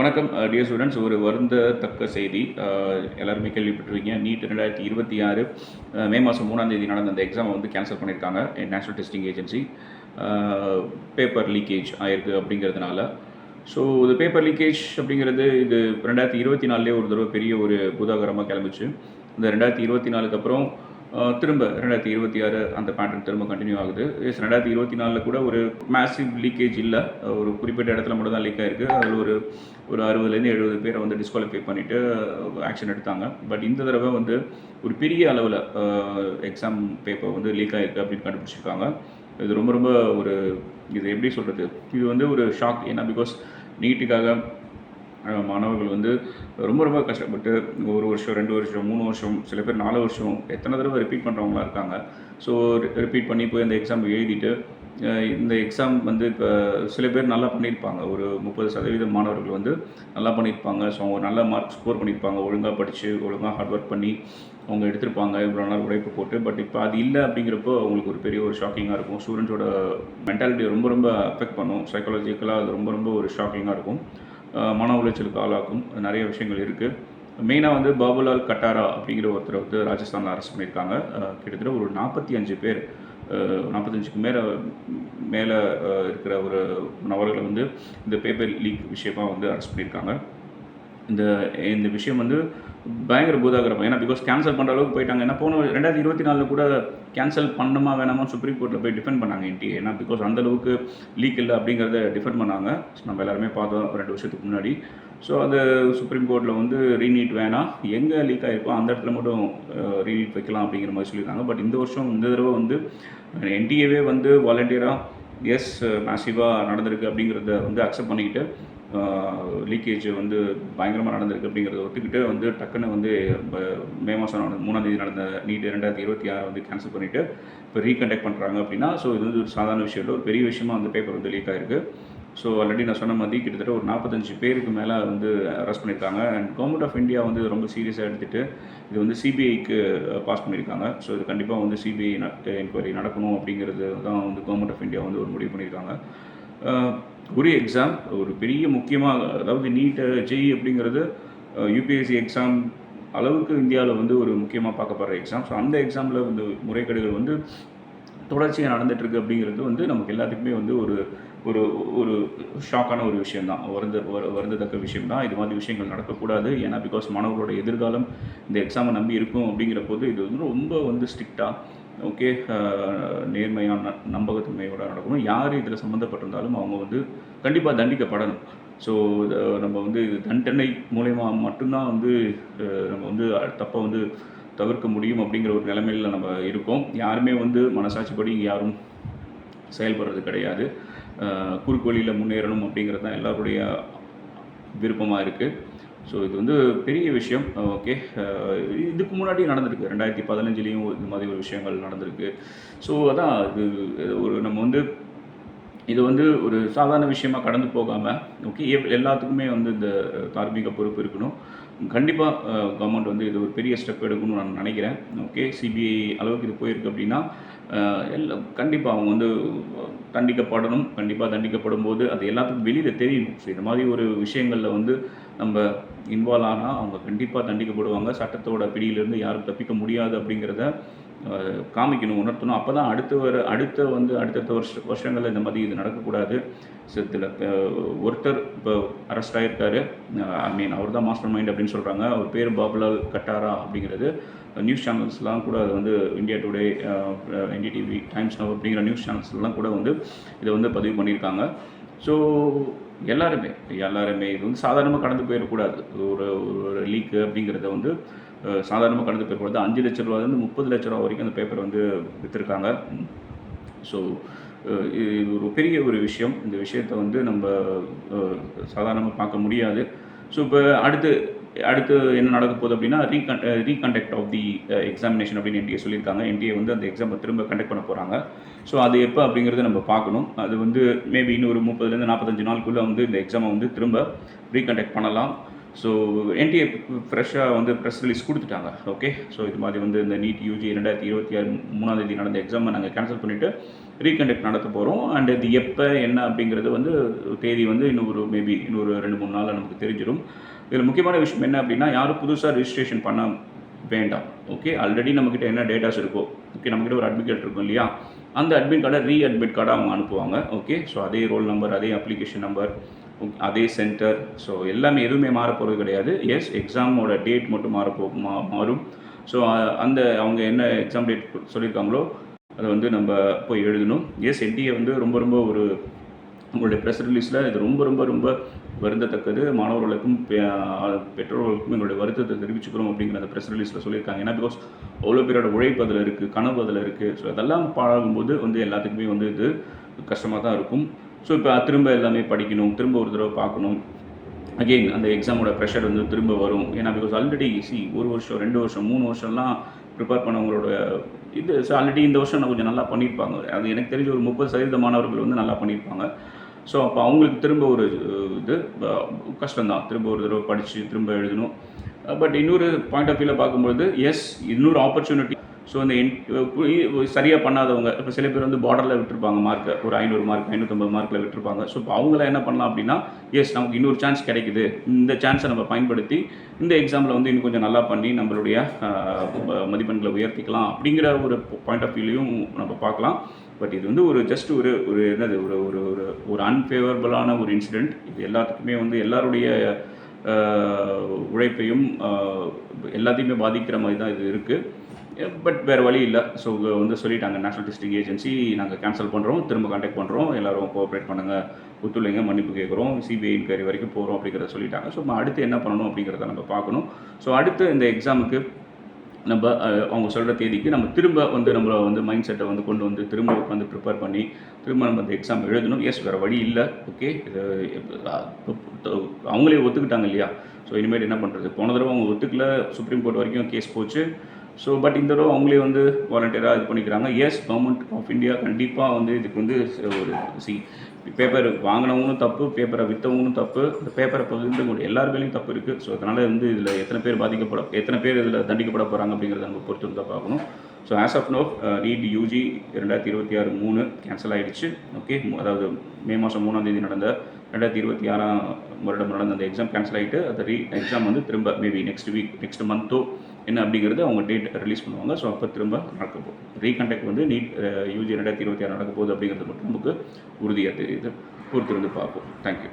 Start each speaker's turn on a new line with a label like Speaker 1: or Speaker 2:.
Speaker 1: வணக்கம் dear students. ஒரு வருந்தத்தக்க செய்தி. எல்லாருமே கேள்விப்பட்டிருக்கீங்க. நீட் 2026 மே மாதம் 3ஆம் தேதி நடந்த அந்த எக்ஸாமை வந்து கேன்சல் பண்ணியிருக்காங்க. National testing agency paper leakage ஆயிருக்கு அப்படிங்கிறதுனால. ஸோ இது பேப்பர் லீக்கேஜ் அப்படிங்கிறது இது 2024 ஒரு தடவை பெரிய ஒரு பூதாகரமாக கிளம்பிச்சு. இந்த 2024க்கு அப்புறம் திரும்ப 2026 அந்த பேட்டர்ன் திரும்ப கண்டினியூ ஆகுது. 2024 கூட ஒரு மேசிவ் லீக்கேஜ் இல்லை, ஒரு குறிப்பிட்ட இடத்துல மட்டும் தான் லீக் ஆகிருக்கு. அதில் ஒரு 60-70 பேரை வந்து டிஸ்குவாலிஃபை பண்ணிவிட்டு ஆக்ஷன் எடுத்தாங்க. பட் இந்த தடவை வந்து ஒரு பெரிய அளவில் எக்ஸாம் பேப்பர் வந்து லீக் ஆகிருக்கு அப்படின்னு கண்டுபிடிச்சிருக்காங்க. இது ரொம்ப ரொம்ப ஒரு இது எப்படி சொல்கிறது, இது வந்து ஒரு ஷாக். ஏன்னா பிகாஸ் நீட்டுக்காக மாணவர்கள் வந்து ரொம்ப ரொம்ப கஷ்டப்பட்டு 1 வருஷம் 2 வருஷம் 3 வருஷம் சில பேர் 4 வருஷம் எத்தனை தடவை ரிப்பீட் பண்ணுறவங்களா இருக்காங்க. ஸோ ரிப்பீட் பண்ணி போய் அந்த எக்ஸாம் எழுதிட்டு இந்த எக்ஸாம் வந்து இப்போ சில பேர் நல்லா பண்ணியிருப்பாங்க. ஒரு 30% மாணவர்கள் வந்து நல்லா பண்ணியிருப்பாங்க. ஸோ அவங்க நல்ல மார்க் ஸ்கோர் பண்ணியிருப்பாங்க. ஒழுங்காக படித்து ஒழுங்காக ஹார்ட் ஒர்க் பண்ணி அவங்க எடுத்திருப்பாங்க இவ்வளோ நாள் உழைப்பு போட்டு. பட் இப்போ அது இல்லை அப்படிங்கிறப்போ அவங்களுக்கு ஒரு பெரிய ஒரு ஷாக்கிங்காக இருக்கும். ஸ்டூடெண்ட்ஸோட மென்டாலிட்டி ரொம்ப ரொம்ப அஃபெக்ட் பண்ணும். சைக்காலஜிக்கலாக அது ரொம்ப ரொம்ப ஒரு ஷாக்கிங்காக இருக்கும். மன உளைச்சலுக்கு ஆளாக்கும் நிறைய விஷயங்கள் இருக்குது. மெயினாக வந்து பாபுலால் கட்டாரா அப்படிங்கிற ஒருத்தர் வந்து ராஜஸ்தானில் அரெஸ்ட் பண்ணியிருக்காங்க. கிட்டத்தட்ட ஒரு 45 பேர் 45க்கு மேலே இருக்கிற ஒரு நபர்களை வந்து இந்த பேப்பர் லீக் விஷயமாக வந்து அரெஸ்ட் பண்ணியிருக்காங்க. இந்த விஷயம் வந்து பயங்கர பூதாகரம். ஏன்னா பிகாஸ் கேன்சல் பண்ணுற அளவுக்கு போயிட்டாங்க. ஏன்னா போன 2024 கூட கேன்சல் பண்ணணுமா வேணாமா சுப்ரீம் கோர்ட்டில் போய் டிஃபெண்ட் பண்ணாங்க என்டிஏ. ஏன்னா பிகாஸ் அந்தளவுக்கு லீக் இல்லை அப்படிங்கிறத டிஃபெண்ட் பண்ணாங்க. நம்ம எல்லாருமே பார்த்தோம் 2 வருஷத்துக்கு முன்னாடி. ஸோ அது சுப்ரீம் கோர்ட்டில் வந்து ரீநீட் வேணாம், எங்கே லீக் ஆகிருக்கோ அந்த இடத்துல மட்டும் ரீநீட் வைக்கலாம் அப்படிங்கிற மாதிரி சொல்லியிருக்காங்க. பட் இந்த தடவை வந்து என்டிஏவே வந்து வாலண்டியராக மேசிவாக நடந்திருக்கு அப்படிங்கிறத வந்து அக்செப்ட் பண்ணிக்கிட்டு லீக்கேஜ் வந்து பயங்கரமாக நடந்திருக்கு அப்படிங்கிறத ஒத்துக்கிட்டு வந்து டக்குன்னு வந்து மே மாதம் 3ஆம் தேதி நடந்த நீட் 2026 வந்து கேன்சல் பண்ணிவிட்டு இப்போ ரீகண்டக்ட் பண்ணுறாங்க அப்படின்னா, ஸோ இது வந்து ஒரு சாதாரண விஷயம் இல்லை, ஒரு பெரிய விஷயமா அந்த பேப்பர் வந்து லீக் ஆகிருக்கு. ஸோ ஆல்ரெடி நான் சொன்ன மாதிரி கிட்டத்தட்ட ஒரு 45 பேருக்கு மேலே வந்து அரெஸ்ட் பண்ணியிருக்காங்க. அண்ட் கவர்மெண்ட் ஆஃப் இந்தியா வந்து ரொம்ப சீரியஸாக எடுத்துகிட்டு இது வந்து சிபிஐக்கு பாஸ் பண்ணியிருக்காங்க. ஸோ இது கண்டிப்பாக வந்து சிபிஐ என்கொயரி நடக்கணும் அப்படிங்கிறது தான் வந்து கவர்மெண்ட் ஆஃப் இந்தியா வந்து ஒரு முடிவு பண்ணியிருக்காங்க. ஒரு எக்ஸாம் ஒரு பெரிய முக்கியமாக, அதாவது நீட் ஜெஇ அப்படிங்கிறது யூபிஎஸ்சி எக்ஸாம் அளவுக்கு இந்தியாவில் வந்து ஒரு முக்கியமாக பார்க்கப்படுற எக்ஸாம். ஸோ அந்த எக்ஸாமில் வந்து முறைகேடுகள் வந்து தொடர்ச்சியாக நடந்துகிட்ருக்கு அப்படிங்கிறது வந்து நமக்கு எல்லாத்துக்குமே வந்து ஒரு ஒரு ஒரு ஷாக்கான ஒரு விஷயந்தான், வருந்தத்தக்க விஷயம்தான். இது மாதிரி விஷயங்கள் நடக்கக்கூடாது. ஏன்னா பிகாஸ் மாணவர்களோட எதிர்காலம் இந்த எக்ஸாமை நம்பி இருக்கும் அப்படிங்கிற போது இது வந்து ரொம்ப வந்து ஸ்ட்ரிக்டாக நேர்மையான நம்பகத்தன்மையோடு நடக்கணும். யார் இதில் சம்மந்தப்பட்டிருந்தாலும் அவங்க வந்து கண்டிப்பாக தண்டிக்கப்படணும். ஸோ நம்ம வந்து இது தண்டனை மூலயமா மட்டும்தான் வந்து நம்ம வந்து தப்பை வந்து தவிர்க்க முடியும் அப்படிங்கிற ஒரு நிலைமையில் நம்ம இருக்கோம். யாருமே வந்து மனசாட்சிப்படி யாரும் செயல்படுறது கிடையாது. குறுக்கு வழியில் முன்னேறணும் அப்படிங்கிறது தான் எல்லாருடைய விருப்பமாக இருக்குது. ஸோ இது வந்து பெரிய விஷயம். இதுக்கு முன்னாடி நடந்திருக்கு. 2015லேயும் இது மாதிரி ஒரு விஷயங்கள் நடந்திருக்கு. ஸோ அதான் இது ஒரு நம்ம வந்து இது வந்து ஒரு சாதாரண விஷயமாக கடந்து போகாமல் எல்லாத்துக்குமே வந்து இந்த தார்மீக பொறுப்பு இருக்கணும். கண்டிப்பாக கவர்மெண்ட் வந்து இது ஒரு பெரிய ஸ்டெப் எடுக்கணும்னு நான் நினைக்கிறேன். சிபிஐ அளவுக்கு இது போயிருக்கு அப்படின்னா கண்டிப்பாக அவங்க வந்து தண்டிக்கப்படணும். கண்டிப்பாக தண்டிக்கப்படும் போது அது எல்லாத்துக்கும் வெளியில் தெரியணும். ஸோ இந்த மாதிரி ஒரு விஷயங்களில் வந்து நம்ம இன்வால்வ் ஆனால் அவங்க கண்டிப்பாக தண்டிக்கப்படுவாங்க. சட்டத்தோட பிடியிலேருந்து யாரும் தப்பிக்க முடியாது அப்படிங்கிறத காமிக்கணும், உணர்த்தணும். அப்போ தான் அடுத்த வருஷங்களில் இந்த மாதிரி இது நடக்கக்கூடாது. இதில் ஒருத்தர் இப்போ அரெஸ்ட் ஆகியிருக்காரு. அவர் தான் மாஸ்டர் மைண்ட் அப்படின்னு சொல்கிறாங்க. அவர் பேர் பாபுலால் கட்டாரா அப்படிங்கிறது நியூஸ் சேனல்ஸ்லாம் கூட அது வந்து India today, NDTV, times now அப்படிங்கிற நியூஸ் சேனல்ஸ்லாம் கூட வந்து இதை வந்து பதிவு பண்ணியிருக்காங்க. ஸோ எல்லாருமே இது வந்து சாதாரணமாக கடந்து போயிடக்கூடாது. ஒரு லீக்கு அப்படிங்கிறத வந்து சாதாரணமாக கடந்து போயிடக்கூடாது. 5 லட்ச ரூபாலேருந்து 30 லட்ச ரூபா வரைக்கும் அந்த பேப்பர் வந்து விற்றுருக்காங்க. ஸோ இது ஒரு பெரிய ஒரு விஷயம். இந்த விஷயத்தை வந்து நம்ம சாதாரணமாக பார்க்க முடியாது. ஸோ இப்போ அடுத்து என்ன நடக்க போகுது அப்படின்னா ரீகண்டக்ட் ஆஃப் தி எக்ஸாமினேஷன் அப்படின்னு என்டிஏ சொல்லியிருக்காங்க. என்டிஏ வந்து அந்த எக்ஸாமை திரும்ப கண்டக்ட் பண்ண போகிறாங்க. ஸோ அது எப்போ அப்படிங்கிறத நம்ம பார்க்கணும். அது வந்து மேபி இன்னொரு 30லேருந்து 45 நாளுக்குள்ளே வந்து இந்த எக்ஸாமை வந்து திரும்ப ரீகண்டக்ட் பண்ணலாம். ஸோ என்டிஏ ஃப்ரெஷ்ஷாக வந்து ப்ரெஸ் ரிலீஸ் கொடுத்துட்டாங்க. ஸோ இது மாதிரி வந்து இந்த நீட் யூஜி 2026 3ஆம் தேதி நடந்த எக்ஸாமை நாங்கள் கேன்சல் பண்ணிவிட்டு ரீகண்டக்ட் நடத்த போகிறோம். அண்ட் இது எப்போ என்ன அப்படிங்கிறது வந்து தேதி வந்து மேபி இன்னொரு 2-3 நாளில் நமக்கு தெரிஞ்சிடும். இதில் முக்கியமான விஷயம் என்ன அப்படின்னா, யாரும் புதுசாக ரிஜிஸ்ட்ரேஷன் பண்ண வேண்டாம். ஓகே, ஆல்ரெடி நம்மக்கிட்ட என்ன டேட்டாஸ் இருக்கோ, ஓகே, நம்மக்கிட்ட ஒரு அட்மிட் கார்டு இருக்கும் இல்லையா, அந்த அட்மிட் கார்டை அட்மிட் கார்டாக அவங்க அனுப்புவாங்க. ஓகே, ஸோ அதே ரோல் நம்பர், அதே அப்ளிகேஷன் நம்பர், அதே சென்டர், ஸோ எல்லாமே எதுவுமே மாறப்போகிறது கிடையாது. எஸ், எக்ஸாமோட டேட் மட்டும் மாறும். ஸோ அந்த அவங்க என்ன எக்ஸாம் டேட் சொல்லியிருக்காங்களோ அதை வந்து நம்ம போய் எழுதணும். எஸ், என்டிஏ வந்து ரொம்ப ரொம்ப ஒரு உங்களுடைய ப்ரெஸ் ரிலீஸில் இது ரொம்ப ரொம்ப ரொம்ப வருந்தத்தக்கது. மாணவர்களுக்கும் பெற்றோர்களுக்கும் எங்களுடைய வருத்தத்தை தெரிவிச்சுக்கிறோம் அப்படிங்கிற அந்த ப்ரெஸ் ரிலீஸில் சொல்லியிருக்காங்க. ஏன்னா பிகாஸ் அவ்வளோ பேரோட உழைப்பு அதில் இருக்குது, கனவு அதில் இருக்குது. ஸோ அதெல்லாம் பாழாகும்போது வந்து எல்லாத்துக்குமே வந்து இது கஷ்டமாக தான் இருக்கும். ஸோ இப்போ திரும்ப எல்லாமே படிக்கணும், திரும்ப ஒரு தடவை பார்க்கணும். அகெயின் அந்த எக்ஸாமோட ப்ரெஷர் வந்து திரும்ப வரும். ஏன்னா பிகாஸ் ஆல்ரெடி 1 வருஷம், 2 வருஷம், 3 வருஷம்லாம் ப்ரிப்பேர் பண்ணவங்களோட இது ஆல்ரெடி இந்த வருஷம் நான் கொஞ்சம் நல்லா பண்ணியிருப்பாங்க. அது எனக்கு தெரிஞ்ச ஒரு 30% மாணவர்கள் வந்து நல்லா பண்ணியிருப்பாங்க. ஸோ அப்போ அவங்களுக்கு திரும்ப ஒரு இது கஷ்டம்தான். திரும்ப ஒரு தடவை படித்து திரும்ப எழுதணும். பட் இன்னொரு பாயிண்ட் ஆஃப் வியூவில் பார்க்கும்போது எஸ், இன்னொரு ஆப்பர்ச்சுனிட்டி. ஸோ இந்த சரியாக பண்ணாதவங்க, இப்போ சில பேர் வந்து பார்டரில் விட்டுருப்பாங்க மார்க்கை, ஒரு 500 மார்க் 550 மார்க்கில் விட்டுருப்பாங்க. ஸோ இப்போ அவங்கள என்ன பண்ணலாம் அப்படின்னா, எஸ், நமக்கு இன்னொரு சான்ஸ் கிடைக்குது, இந்த சான்ஸை நம்ம பயன்படுத்தி இந்த எக்ஸாமில் வந்து இன்னும் கொஞ்சம் நல்லா பண்ணி நம்மளுடைய மதிப்பெண்களை உயர்த்திக்கலாம் அப்படிங்கிற ஒரு பாயிண்ட் ஆஃப் வியூலையும் நம்ம பார்க்கலாம். பட் இது வந்து ஒரு ஜஸ்ட் ஒரு என்னது ஒரு ஒரு ஒரு ஒரு அன்ஃபேவரபுளான ஒரு இன்சிடெண்ட். இது எல்லாத்துக்குமே வந்து எல்லாருடைய உழைப்பையும் எல்லாத்தையுமே பாதிக்கிற மாதிரி தான் இது இருக்குது. பட் வேறு வழி இல்லை. ஸோ வந்து சொல்லிட்டாங்க, நேஷனல் டெஸ்டிங் ஏஜென்சி நாங்கள் கேன்சல் பண்ணுறோம், திரும்ப கான்டாக்ட் பண்ணுறோம், எல்லோரும் கோஆப்ரேட் பண்ணுங்கள், ஒத்துழைங்க, மன்னிப்பு கேட்குறோம், சிபிஐ இன்கொயரி வரைக்கும் போகிறோம் அப்படிங்கிறத சொல்லிட்டாங்க. ஸோ அடுத்து என்ன பண்ணணும் அப்படிங்கிறத நம்ம பார்க்கணும். ஸோ அடுத்து இந்த எக்ஸாமுக்கு நம்ம அவங்க சொல்கிற தேதிக்கு நம்ம திரும்ப வந்து நம்மளை வந்து மைண்ட் செட்டை வந்து கொண்டு வந்து திரும்ப உட்காந்து ப்ரிப்பேர் பண்ணி திரும்ப நம்ம அந்த எக்ஸாம் எழுதணும். எஸ், வேறு வழி இல்லை. ஓகே, இது அவங்களே ஒத்துக்கிட்டாங்க இல்லையா. ஸோ இனிமேல் என்ன பண்ணுறது, போன தடவை அவங்க ஒத்துக்கல, சுப்ரீம் கோர்ட் வரைக்கும் கேஸ் போச்சு. ஸோ பட் இந்த தடவை அவங்களே வந்து வாலண்டியராக இது பண்ணிக்கிறாங்க. எஸ், கவர்மெண்ட் ஆஃப் இந்தியா கண்டிப்பாக வந்து இதுக்கு வந்து ஒரு பேப்பர் வாங்கினவங்களும் தப்பு, பேப்பரை விற்றவங்களும் தப்பு, இந்த பேப்பரை பகிர்ந்து எல்லார் மேலேயும் தப்பு இருக்குது. ஸோ அதனால் வந்து இதில் எத்தனை பேர் இதில் தண்டிக்கப்பட போகிறாங்க அப்படிங்கிறத நம்ம பொறுத்து தான் பார்க்கணும். So as of no NEET UG 2026 3 cancel ஆகிடுச்சு. ஓகே, அதாவது மே மாதம் 3ஆம் தேதி நடந்த 2026ஆம் வருடம் நடந்த அந்த எக்ஸாம் கேன்சல் ஆகிட்டு அந்த எக்ஸாம் வந்து திரும்ப மேபி நெக்ஸ்ட் மந்த்தோ என்ன அப்படிங்கிறது அவங்க டேட் ரிலீஸ் பண்ணுவாங்க. ஸோ அப்போ திரும்ப நடக்க போகுது. ரீகண்டக்ட் வந்து நீட் யூஜி 2026 நடக்க போகுது அப்படிங்கிறது மட்டும் நமக்கு உறுதியாக தெரியுது. பொறுத்திருந்து பார்ப்போம். தேங்க்யூ.